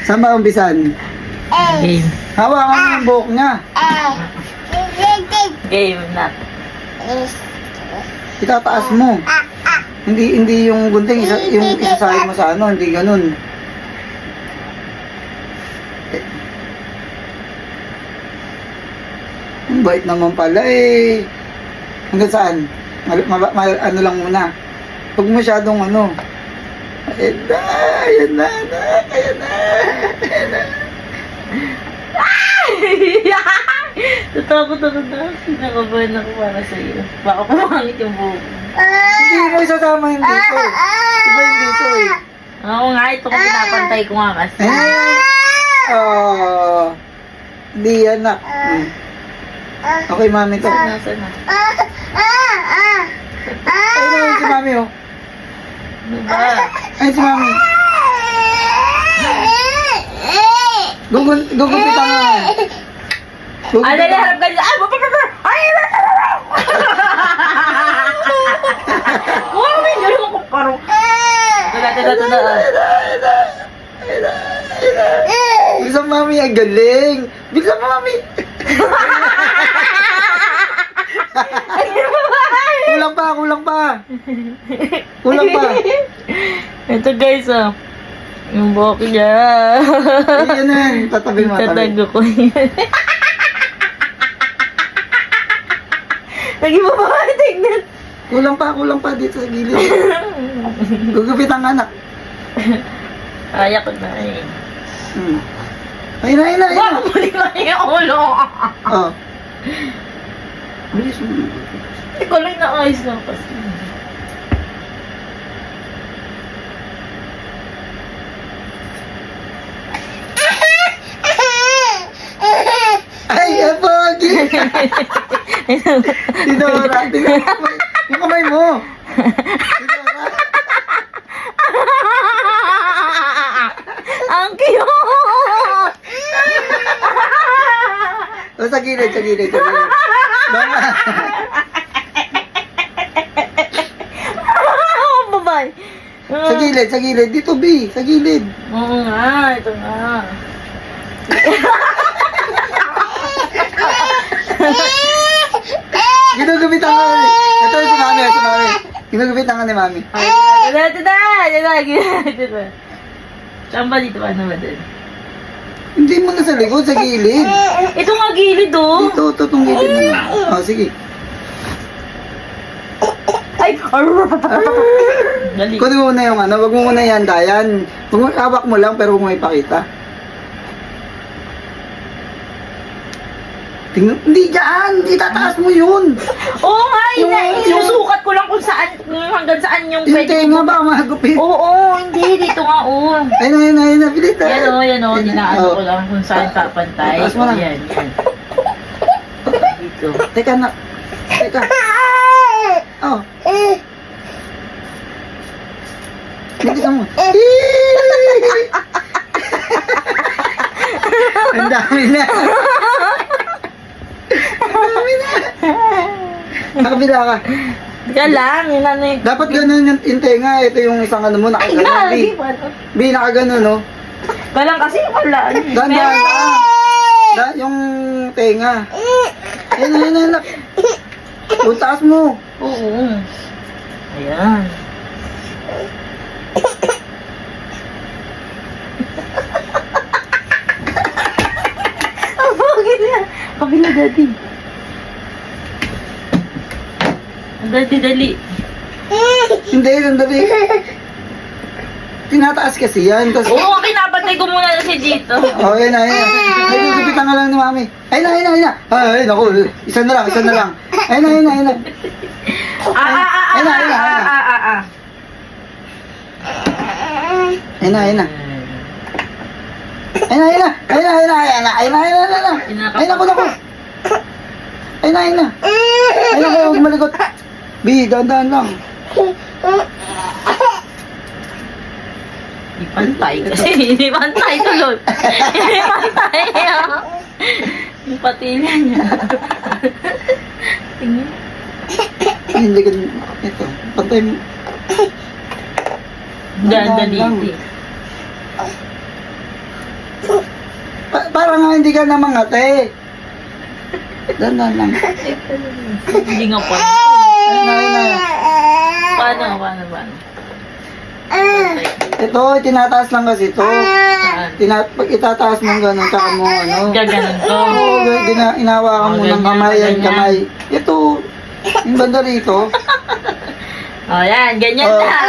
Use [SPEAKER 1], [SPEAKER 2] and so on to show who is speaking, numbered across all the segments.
[SPEAKER 1] Saan ba umpisan?
[SPEAKER 2] Game.
[SPEAKER 1] Hawakan mo yung buhok niya.
[SPEAKER 2] Game na.
[SPEAKER 1] Itataas mo. Hindi yung gunting, yung isasahin mo sa ano, hindi ganun. Ang bait naman pala eh. Hanggang saan? Ano lang muna. Huwag masyadong ano. Ayan na, ayan na, ayan na, ayan na.
[SPEAKER 2] Tatakot ako na. Nakabahan ako para sa'yo. Baka pumangit yung buhok.
[SPEAKER 1] Hindi mo isasama yung dito. Iba yung dito eh.
[SPEAKER 2] Oo nga, ito kung pinapantay ko nga kasi.
[SPEAKER 1] Oh. Hindi yan na. Okay, mami to.
[SPEAKER 2] Nasa na?
[SPEAKER 1] Ayun na si mami oh.
[SPEAKER 2] Ano ba?
[SPEAKER 1] Ayun si mami. Gugupitan nga.
[SPEAKER 2] Ano na, harap ka nila. Ay! Wow, may gano'n ko parang. Tada.
[SPEAKER 1] Bilisan mami, ang galing. Bilisan mo mami. Kulang pa. Kulang pa.
[SPEAKER 2] Ito guys, oh. Yung buhok niya.
[SPEAKER 1] Yan na, tatabi mo.
[SPEAKER 2] Tatago ko yan. Lagi mo ba? Tignan.
[SPEAKER 1] Kulang pa dito sa gilid. Gugupit ang anak.
[SPEAKER 2] Kaya ko na eh.
[SPEAKER 1] Ayun na.
[SPEAKER 2] Wag mo naman yung ulo.
[SPEAKER 1] Oh. Bilis mo.
[SPEAKER 2] Hindi ko lang na-ayos lang kasi.
[SPEAKER 1] Ay, apagi! Tinora. Yung kamay mo. Tinora.
[SPEAKER 2] Ang cute!
[SPEAKER 1] O, sa gilid. Baka.
[SPEAKER 2] Babay.
[SPEAKER 1] Sa gilid. Dito, B. Sa gilid.
[SPEAKER 2] Oo nga, ito nga.
[SPEAKER 1] Ginugupitan ka ni. Ito si mami. Ginugupitan ka ni mami.
[SPEAKER 2] Dito. Saan ba dito? Ano ba din?
[SPEAKER 1] Hindi mo na sa likod, sa gilid.
[SPEAKER 2] Ito nga gilid oh.
[SPEAKER 1] Dito, itong gilid na. O, sige.
[SPEAKER 2] Ay! Dali.
[SPEAKER 1] Kunin mo muna yung ano, wag mo muna yan, Dayan. Hawak mo lang, pero huwag mo ipakita. Tingnan, hindi dyan! Itataas mo yun!
[SPEAKER 2] Oo nga,
[SPEAKER 1] Yung-
[SPEAKER 2] sinusukat ko lang kung saan, kung hanggang saan yung
[SPEAKER 1] Yung
[SPEAKER 2] pwede
[SPEAKER 1] tenga ba, mahagupit?
[SPEAKER 2] Oo, hindi. Dito nga, oo.
[SPEAKER 1] Ayun na, pilit na.
[SPEAKER 2] Yan o. Dinaano ko lang kung saan papantay.
[SPEAKER 1] Taas mo lang.
[SPEAKER 2] Yan. Dito.
[SPEAKER 1] Teka na. Oh. Bilisan mo. Ang dami na. Nakabila ka.
[SPEAKER 2] Teka lang, yun ano yung...
[SPEAKER 1] Dapat ganun yung tenga. Ito yung isang ano mo, nakaganon.
[SPEAKER 2] Lagi
[SPEAKER 1] B.
[SPEAKER 2] pa, ano?
[SPEAKER 1] B, nakaganon, no?
[SPEAKER 2] Kalang kasi wala.
[SPEAKER 1] Dahan-dahan ka. Yung tenga. Ayun. Taas mo.
[SPEAKER 2] Oo. Ayan. Ang bakit na? Kabila dati. Dali.
[SPEAKER 1] Hindi, sandali. Tinataas kasi yan. Tas,
[SPEAKER 2] Oo, kinapatay ko muna na si dito.
[SPEAKER 1] oh, ayun na. Ay, gugupitan ka lang ni mami. Ayun na. Ay, naku. Isa na lang. Ayun na. Ayun na. Huwag malikot. B, dahan-dahan lang.
[SPEAKER 2] Di pantay kasi. Di pantay tuloy. Di pantay. Yung patila niya. Tingnan.
[SPEAKER 1] Hindi ka ito. Pantay mo.
[SPEAKER 2] Ganda dito.
[SPEAKER 1] Para nga hindi ka namangate. Dahan lang.
[SPEAKER 2] Hindi nga pa.
[SPEAKER 1] Ayun na.
[SPEAKER 2] Paano?
[SPEAKER 1] Ito, tinataas lang kasi ito.
[SPEAKER 2] Saan?
[SPEAKER 1] Pag itataas mo gano'n, tsaka mo ano.
[SPEAKER 2] Gaganon to.
[SPEAKER 1] Oo, inawakan mo ng kamay, yan, kamay. Ito, yung banda rito.
[SPEAKER 2] Oh, yan. Ganyan
[SPEAKER 1] Oh.
[SPEAKER 2] na.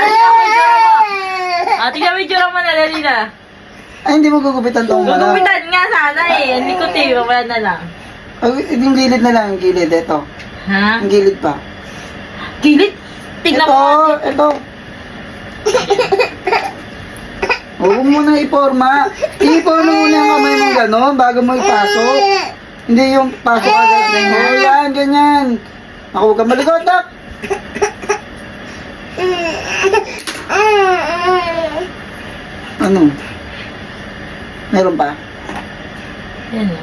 [SPEAKER 2] Tingnan mo yung tsura mo na. Dali na.
[SPEAKER 1] Ay, hindi mo gugupitan itong wala.
[SPEAKER 2] Gugupitan nga sana eh. Hindi ko tiyo. Mamaya na lang.
[SPEAKER 1] Yung gilid na lang, yung gilid, ito.
[SPEAKER 2] Ha?
[SPEAKER 1] Yung gilid pa.
[SPEAKER 2] Kilit? Tignan mo.
[SPEAKER 1] Ito. Huwag mo muna iporma. Iporma muna yung kamay mo gano'n bago mo ipasok. Hindi yung pasok agad. Oh, yan, ganyan. Ako, huwag kang malikot, tak. Ano? Meron pa?
[SPEAKER 2] Yan o.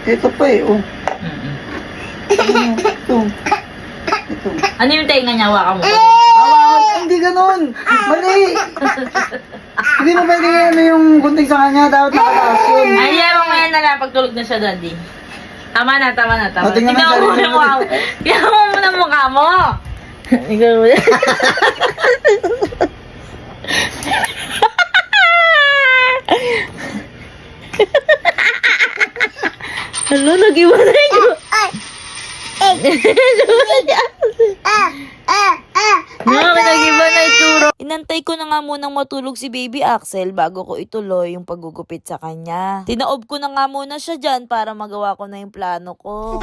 [SPEAKER 1] Ito pa eh, oh. Ito. Ito.
[SPEAKER 2] Ano yung tenga niya? Hawakan mo.
[SPEAKER 1] Hawakan, hindi ganun. Mali. Hindi mo pwede ano yung gunting sa kanya, dapat nakataas yun.
[SPEAKER 2] Ay, mamaya na lang. Pagtulog na siya, daddy. Tama na.
[SPEAKER 1] O, tingnan mo
[SPEAKER 2] Tingnan mo
[SPEAKER 1] sarili
[SPEAKER 2] muna
[SPEAKER 1] mo.
[SPEAKER 2] mukha mo. Tingnan mo muna mukha mo. Tingnan mo. Ano, nag-iwalay nyo? Nag-iba na ituro. Inantay ko na nga munang matulog si Baby Axel bago ko ituloy yung paggugupit sa kanya. Tinaob ko na nga muna siya dyan para magawa ko na yung plano ko.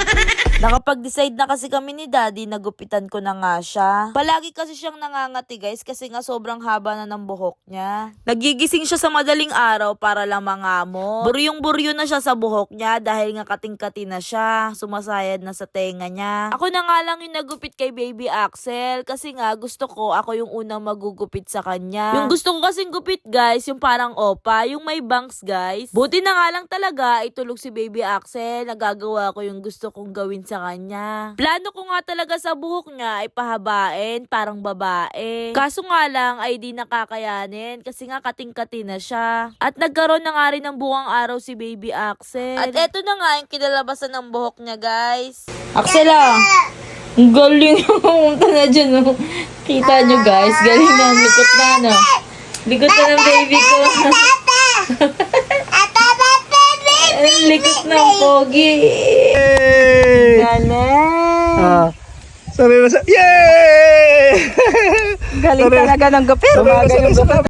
[SPEAKER 2] Nakapag-decide na kasi kami ni Daddy, nagupitan ko na nga siya. Palagi kasi siyang nangangati guys kasi nga sobrang haba na ng buhok niya. Nagigising siya sa madaling araw para lang mangamo. Buryong-buryo na siya sa buhok niya dahil nga kating-kati na siya. Sumasayad na sa tenga niya. Ako na nga lang yung nagupit kay Baby Axel kasi nga gusto ko ako yung unang magugupit sa kanya. Yung gusto ko kasing gupit guys, yung parang opa, yung may bangs guys. Buti na nga lang talaga itulog si Baby Axel. Nagagawa ko yung gusto kong gawin sa kanya. Plano ko nga talaga sa buhok niya ay pahabain, parang babae. Kaso nga lang ay di nakakayanin kasi nga kating-kati na siya. At nagkaroon na nga rin ng buwang araw si Baby Axel. At eto na nga yung kinalabasan ng buhok niya guys. Axel ang galing yung pumunta na dyan. Oh. Kita nyo guys, galing na, likot na no. Likot na ng baby ko. Ang likot ng pogi. Galing.
[SPEAKER 1] Sabi mo sa... Yay!
[SPEAKER 2] Galing talaga ng gupit.
[SPEAKER 1] Sumagal yung gupit.